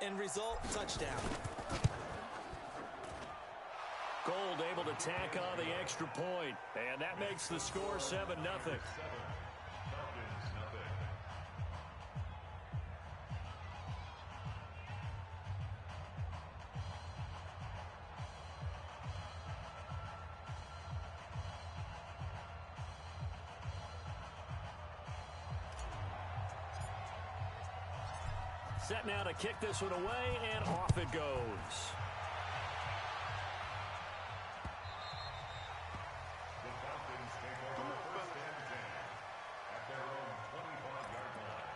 End result, touchdown. Gold able to tack on the extra point, and that makes the score 7-0. Set now to kick this one away, and off it goes. The Falcons take over first and 10 at their own 25-yard line.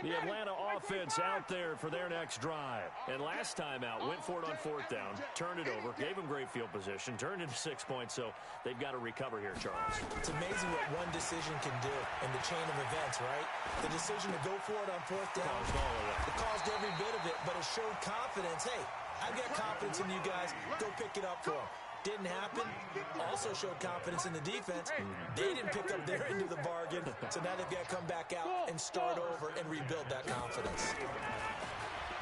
The Atlanta offense out there for their next drive. And last time out, went for it on fourth down, turned it over, gave them great field position, turned it to 6 points, so they've got to recover here, Charles. It's amazing what one decision can do in the chain of events, right? The decision to go for it on fourth down, it caused every bit of it, but it showed confidence. Hey, I've got confidence in you guys. Go pick it up for them. Didn't happen. Also showed confidence in the defense. They didn't pick up their end of the bargain, so now they've got to come back out and start over and rebuild that confidence.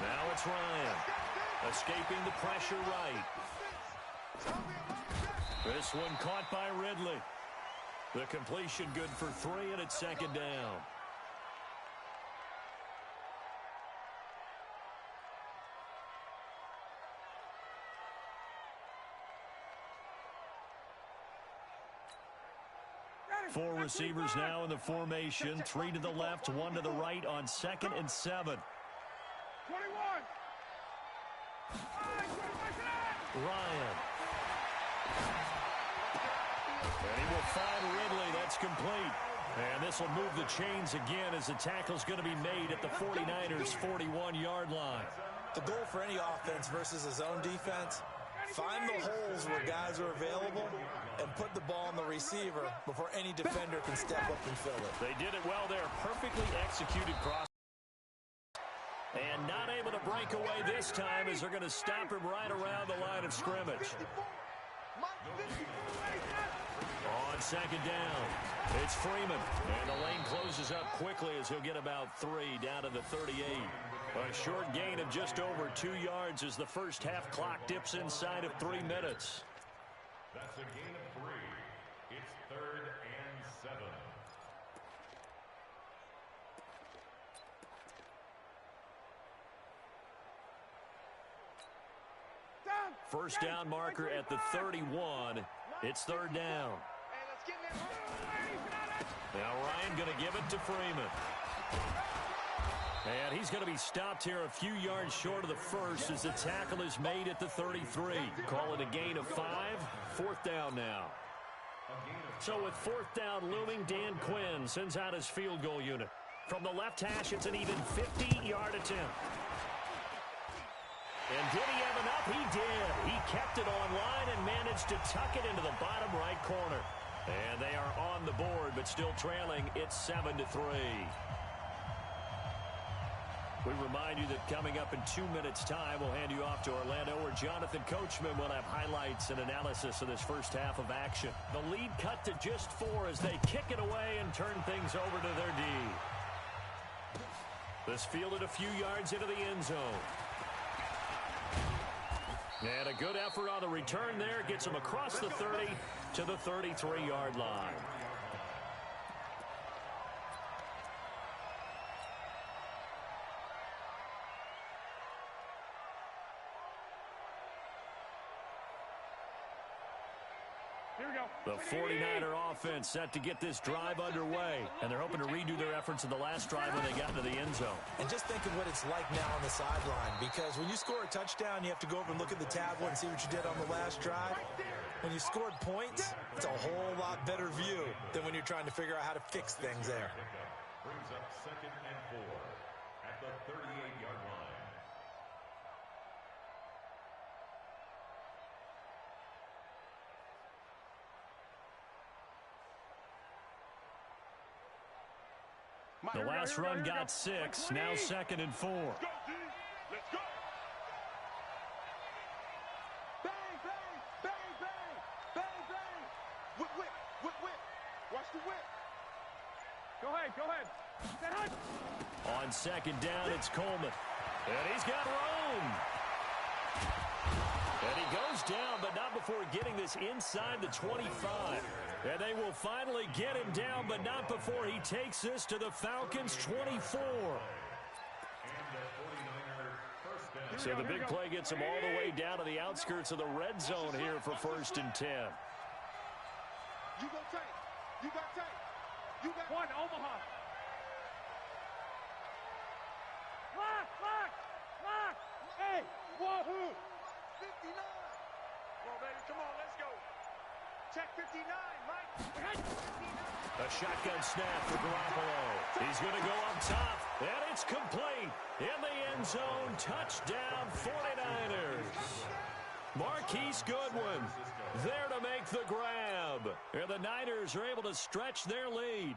Now it's Ryan, escaping the pressure right. This one caught by Ridley. The completion good for 3, and it's second down. Four receivers now in the formation. 3 to the left, 1 to the right on 2nd and 7. 21. Ryan. And he will find Ridley. That's complete. And this will move the chains again as the tackle's going to be made at the 49ers' 41-yard line. The goal for any offense versus his own defense, find the holes where guys are available and put the ball on the receiver before any defender can step up and fill it. They did it well there. Perfectly executed cross. And not able to break away this time as they're going to stop him right around the line of scrimmage. On second down, it's Freeman. And the lane closes up quickly as he'll get about 3 down to the 38. A short gain of just over 2 yards as the first half clock dips inside of 3 minutes. That's a gain of 3. It's 3rd and 7. First down marker at the 31. It's 3rd down. Now Ryan going to give it to Freeman. And he's going to be stopped here a few yards short of the first as the tackle is made at the 33. Call it a gain of 5. 4th down now. So with 4th down looming, Dan Quinn sends out his field goal unit. From the left hash, it's an even 50-yard attempt. And did he have enough? He did. He kept it on line and managed to tuck it into the bottom right corner. And they are on the board, but still trailing. It's 7-3. We remind you that coming up in 2 minutes' time, we'll hand you off to Orlando, where Jonathan Coachman will have highlights and analysis of this first half of action. The lead cut to just 4 as they kick it away and turn things over to their D. This fielded a few yards into the end zone. And a good effort on the return there. Gets him across the 30 to the 33-yard line. The 49er offense set to get this drive underway, and they're hoping to redo their efforts in the last drive when they got into the end zone. And just think of what it's like now on the sideline, because when you score a touchdown, you have to go over and look at the tablet and see what you did on the last drive. When you scored points, it's a whole lot better view than when you're trying to figure out how to fix things there. Brings up 2nd and 4 at the 38-yard line. The last run got 6, now 2nd and 4. Let's go. Bang, bang, bang, bang, bang, bang. Whip, whip, whip, whip. Watch the whip. Go ahead, go ahead. On second down, it's Coleman. And he's got room. And he goes down, but not before getting this inside the 25. And they will finally get him down, but not before he takes this to the Falcons' 24. So the big play gets him all the way down to the outskirts of the red zone here for 1st and 10. You go take. You got take. You got one, Omaha. Lock. Hey, wahoo. 59. Come on, baby. Come on, let's go. Check 59, Mike. A shotgun snap for Garoppolo. He's going to go up top, and it's complete. In the end zone, touchdown 49ers. Marquise Goodwin there to make the grab. And the Niners are able to stretch their lead.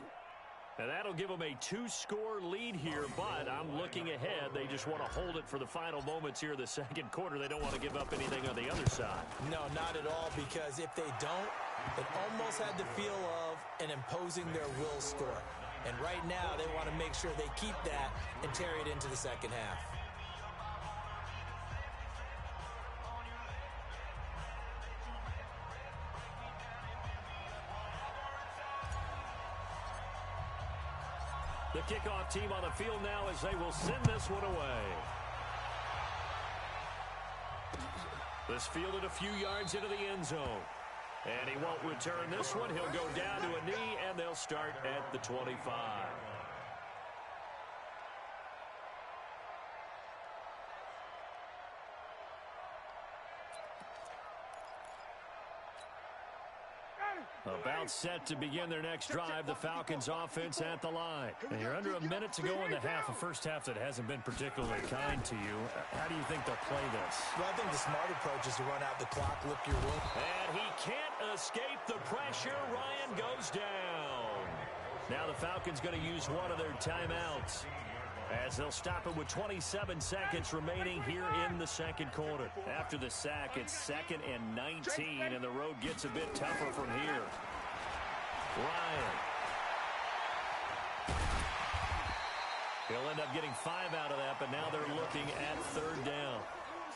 And that'll give them a 2-score lead here, but I'm looking ahead. They just want to hold it for the final moments here of the second quarter. They don't want to give up anything on the other side. No, not at all, because if they don't, it almost had the feel of an imposing their will score. And right now, they want to make sure they keep that and carry it into the second half. The kickoff team on the field now as they will send this one away. This fielded a few yards into the end zone. And he won't return this one. He'll go down to a knee, and they'll start at the 25. About set to begin their next drive, the Falcons offense at the line. And you're under a minute to go in the half, a first half that hasn't been particularly kind to you. How do you think they'll play this? Well, I think the smart approach is to run out the clock, lick your wound. And he can't escape the pressure. Ryan goes down. Now the Falcons going to use one of their timeouts, as they'll stop it with 27 seconds remaining here in the second quarter. After the sack, it's 2nd and 19, and the road gets a bit tougher from here. Ryan. He'll end up getting 5 out of that, but now they're looking at 3rd down.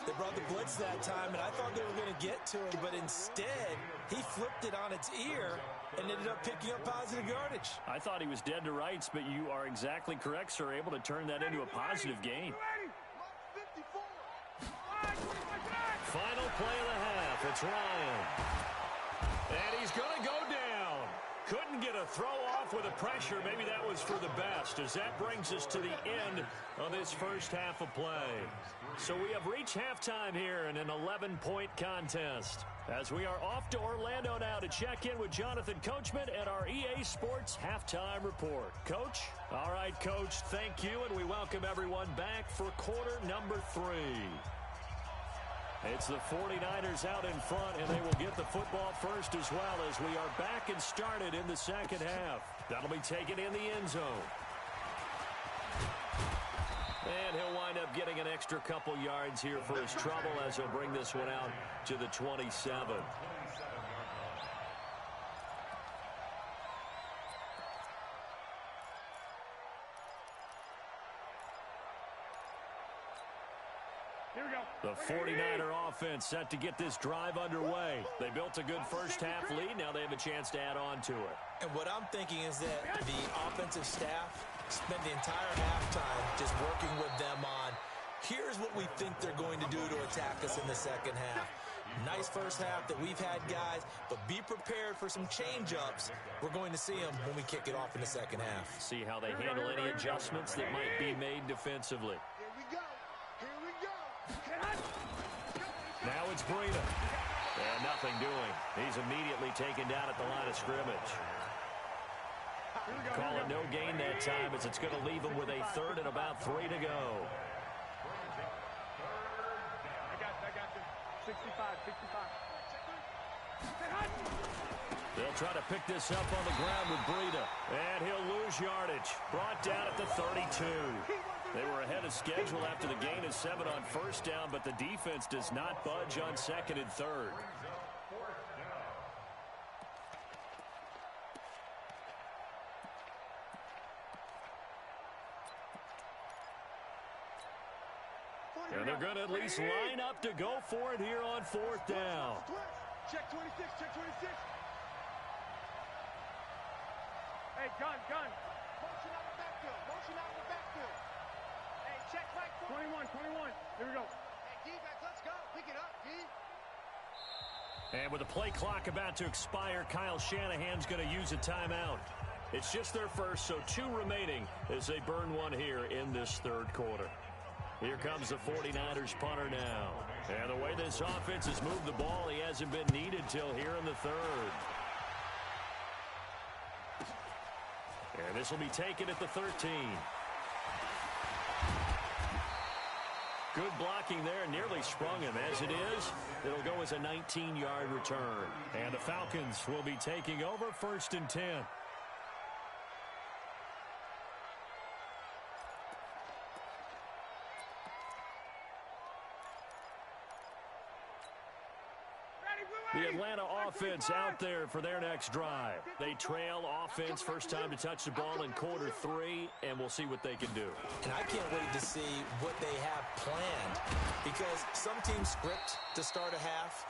They brought the blitz that time, and I thought they were going to get to him, but instead, he flipped it on its ear and ended up picking up positive yardage. I thought he was dead to rights, but you are exactly correct, sir, able to turn that into a positive gain. Final play of the half, it's Ryan. And he's going to go down. Couldn't get a throw off with the pressure. Maybe that was for the best, as that brings us to the end of this first half of play. So we have reached halftime here in an 11-point contest, as we are off to Orlando now to check in with Jonathan Coachman at our EA Sports Halftime Report. Coach? All right, Coach, thank you, and we welcome everyone back for quarter number 3. It's the 49ers out in front, and they will get the football first as well, as we are back and started in the second half. That'll be taken in the end zone. And he'll wind up getting an extra couple yards here for his trouble, as he'll bring this one out to the 27. The 49er offense set to get this drive underway. They built a good first half lead. Now they have a chance to add on to it. And what I'm thinking is that the offensive staff spent the entire halftime just working with them on, here's what we think they're going to do to attack us in the second half. Nice first half that we've had, guys, but be prepared for some change-ups. We're going to see them when we kick it off in the second half. See how they handle any adjustments that might be made defensively. Here we go. Here we go. Now it's Breida. And nothing doing. He's immediately taken down at the line of scrimmage. Call it no gain that time, as it's going to leave him with a 3rd and about 3 to go. I got this. 65. They'll try to pick this up on the ground with Breida. And he'll lose yardage. Brought down at the 32. They were ahead of schedule after the gain of 7 on first down, but the defense does not budge on 2nd and 3rd. And they're going to at least line up to go for it here on 4th down. Check 26, check 26. Hey, gun. Motion out of the backfield, motion out of the backfield. Hey, check right. 21. Here we go. Hey, D-back, let's go. Pick it up, D. And with the play clock about to expire, Kyle Shanahan's going to use a timeout. It's just their first, so 2 remaining as they burn one here in this 3rd quarter. Here comes the 49ers punter now. And the way this offense has moved the ball, he hasn't been needed till here in the 3rd. And this will be taken at the 13. Good blocking there, nearly sprung him. As it is, it'll go as a 19-yard return. And the Falcons will be taking over 1st and 10. The Atlanta offense out there for their next drive. They trail offense, first time to touch the ball in quarter 3, and we'll see what they can do. And I can't wait to see what they have planned, because some teams script to start a half.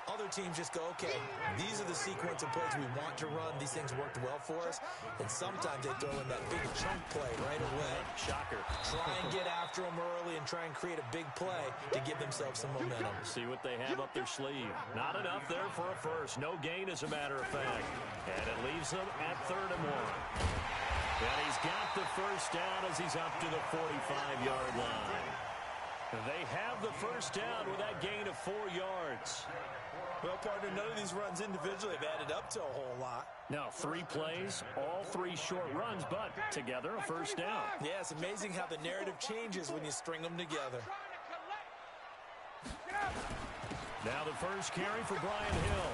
Other teams just go, okay, these are the sequence of plays we want to run. These things worked well for us. And sometimes they throw in that big chunk play right away. Shocker. Try and get after them early and try and create a big play to give themselves some momentum. See what they have up their sleeve. Not enough there for a first. No gain, as a matter of fact. And it leaves them at 3rd and 1. And he's got the first down as he's up to the 45-yard line. They have the first down with that gain of 4 yards. Well, partner, none of these runs individually have added up to a whole lot. Now, 3 plays, all 3 short runs, but together a first down. Yeah, it's amazing how the narrative changes when you string them together. Now the first carry for Brian Hill.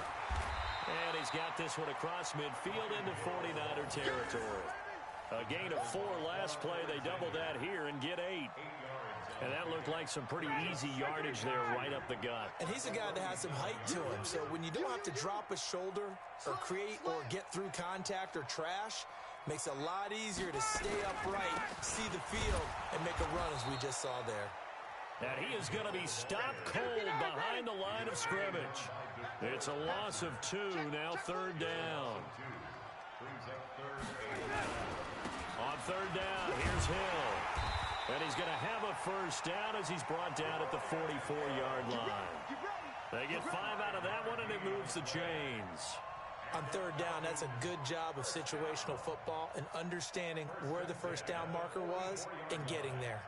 And he's got this one across midfield into 49er territory. A gain of 4 last play. They double that here and get 8. And that looked like some pretty easy yardage there right up the gut. And he's a guy that has some height to him. So when you don't have to drop a shoulder or create or get through contact or trash, makes it a lot easier to stay upright, see the field, and make a run as we just saw there. And he is going to be stopped cold behind the line of scrimmage. It's a loss of 2, now 3rd down. On 3rd down, here's Hill. And he's going to have a first down as he's brought down at the 44-yard line. They get 5 out of that one, and it moves the chains. On 3rd down, that's a good job of situational football and understanding where the first down marker was and getting there.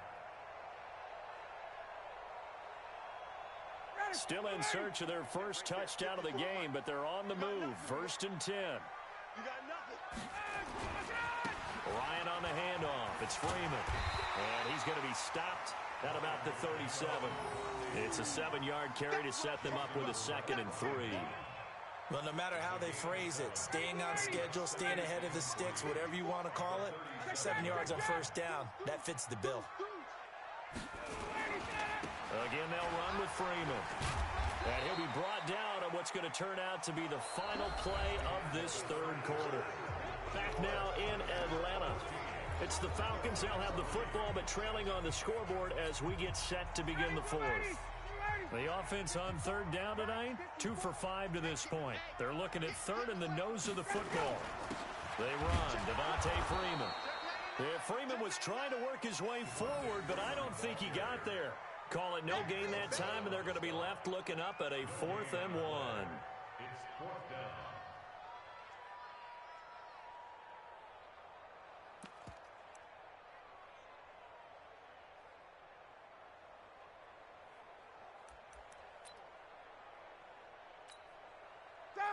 Still in search of their first touchdown of the game, but they're on the move. 1st and 10. Ryan on the handoff. It's Freeman. And he's going to be stopped at about the 37. It's a 7-yard carry to set them up with a 2nd and 3. Well, no matter how they phrase it, staying on schedule, staying ahead of the sticks, whatever you want to call it, 7 yards on first down, that fits the bill. Again, they'll run with Freeman. And he'll be brought down on what's going to turn out to be the final play of this 3rd quarter. Back now in Atlanta. It's the Falcons. They'll have the football, but trailing on the scoreboard as we get set to begin the 4th. The offense on 3rd down tonight, 2 for 5 to this point. They're looking at 3rd in the nose of the football. They run. Devontae Freeman. Yeah, Freeman was trying to work his way forward, but I don't think he got there. Call it no gain that time, and they're going to be left looking up at a 4th and 1. It's 4th down.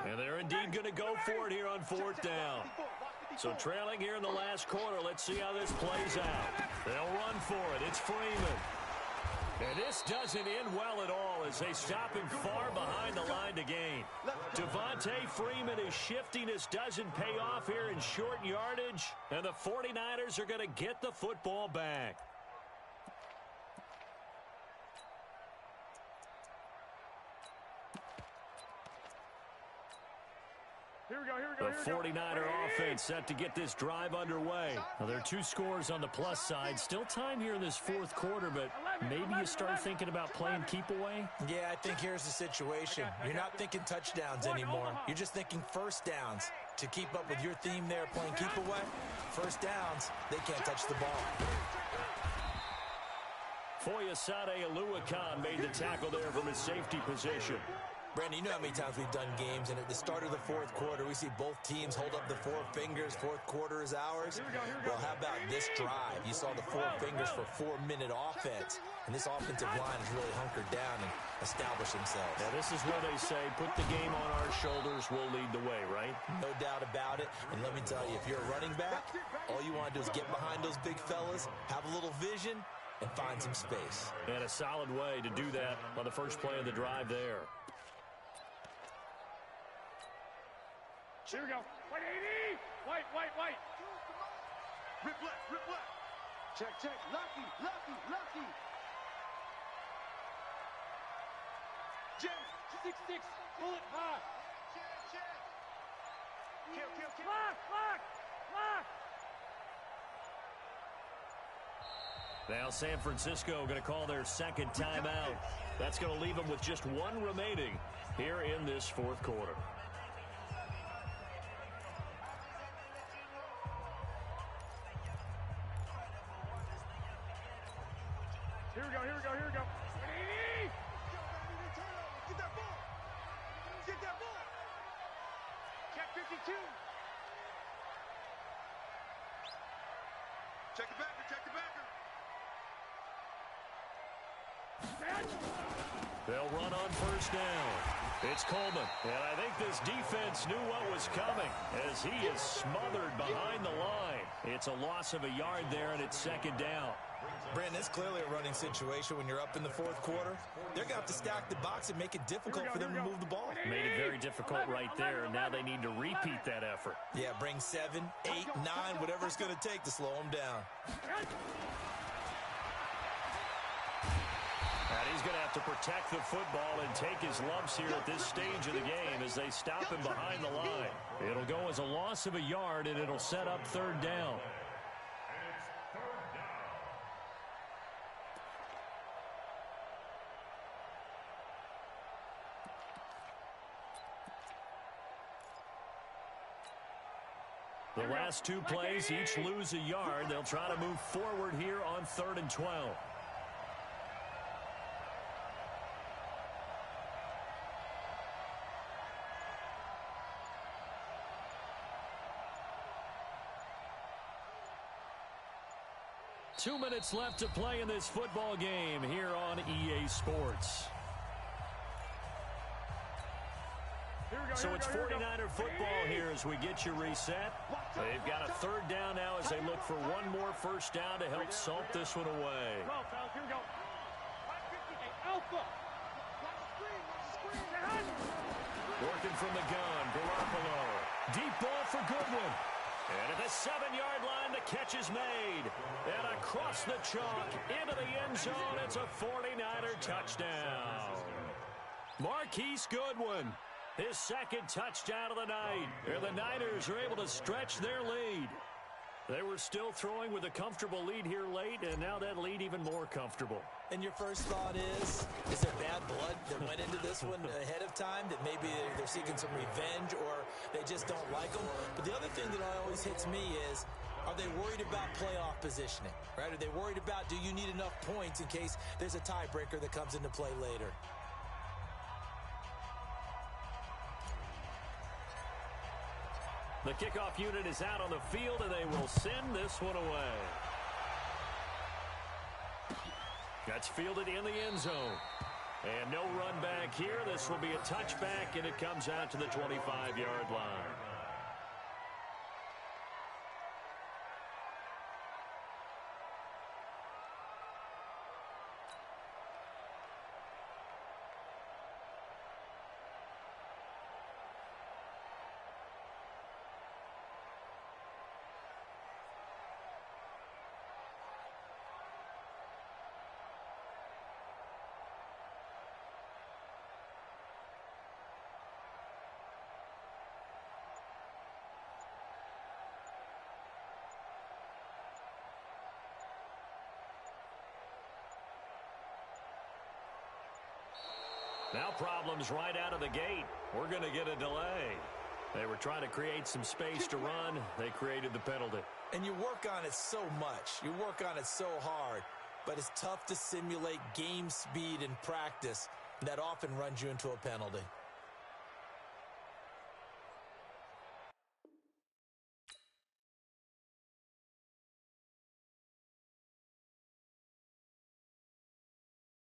And they're indeed going to go for it here on 4th down. So trailing here in the last quarter, let's see how this plays out. They'll run for it. It's Freeman. And this doesn't end well at all as they stop him far behind the line to gain. Devontae Freeman is shifting. This doesn't pay off here in short yardage. And the 49ers are going to get the football back. Here we go. The 49er offense set to get this drive underway. Well, there are 2 scores on the plus side. Still time here in this fourth quarter, but maybe you start thinking about playing keep away? Yeah, I think here's the situation. You're not thinking touchdowns anymore. You're just thinking first downs. To keep up with your theme there, playing keep away, first downs, they can't touch the ball. Foyesade Aluakan made the tackle there from his safety position. Brandon, you know how many times we've done games, and at the start of the fourth quarter, we see both teams hold up the 4 fingers, fourth quarter is ours. Well, how about this drive? You saw the 4 fingers for 4-minute offense, and this offensive line has really hunkered down and established themselves. Now, this is where they say, put the game on our shoulders, we'll lead the way, right? No doubt about it, and let me tell you, if you're a running back, all you want to do is get behind those big fellas, have a little vision, and find some space. And a solid way to do that on the first play of the drive there. Here we go. White 80. White. Rip left. Check. Lucky. Jim, 6-6. Pull it high. Kill. Lock. Now San Francisco going to call their second timeout. That's going to leave them with just 1 remaining here in this fourth quarter. Here we go. 80. Get that ball. Check 52. Check the backer. They'll run on first down. It's Coleman. And I think this defense knew what was coming as he is smothered behind the line. It's a loss of a yard there, and it's second down. Brandon, it's clearly a running situation when you're up in the fourth quarter. They're going to have to stack the box and make it difficult for them to move the ball. Made it very difficult right there, and now they need to repeat that effort. Yeah, bring 7, 8, 9, whatever it's going to take to slow them down. And he's going to have to protect the football and take his lumps here at this stage of the game as they stop him behind the line. It'll go as a loss of a yard, and it'll set up third down. The last 2 plays each lose a yard. They'll try to move forward here on 3rd and 12. Two minutes left to play in this football game here on EA Sports. So it's 49er football here as we get you reset. They've got a third down now as they look for 1 more first down to help salt this one away. Here we go. Alpha. Working from the gun, Garoppolo. Deep ball for Goodwin. And at the 7-yard line, the catch is made. And across the chalk, into the end zone, it's a 49er touchdown. Marquise Goodwin, his second touchdown of the night. And the Niners are able to stretch their lead. They were still throwing with a comfortable lead here late, and now that lead even more comfortable. And your first thought is there bad blood that went into this one ahead of time, that maybe they're seeking some revenge or they just don't like them? But the other thing that always hits me is, are they worried about playoff positioning, right? Are they worried about, do you need enough points in case there's a tiebreaker that comes into play later? The kickoff unit is out on the field, and they will send this one away. That's fielded in the end zone. And no run back here. This will be a touchback, and it comes out to the 25-yard line. Now problems right out of the gate. We're going to get a delay. They were trying to create some space to run. They created the penalty. And you work on it so much. You work on it so hard. But it's tough to simulate game speed in practice. That often runs you into a penalty.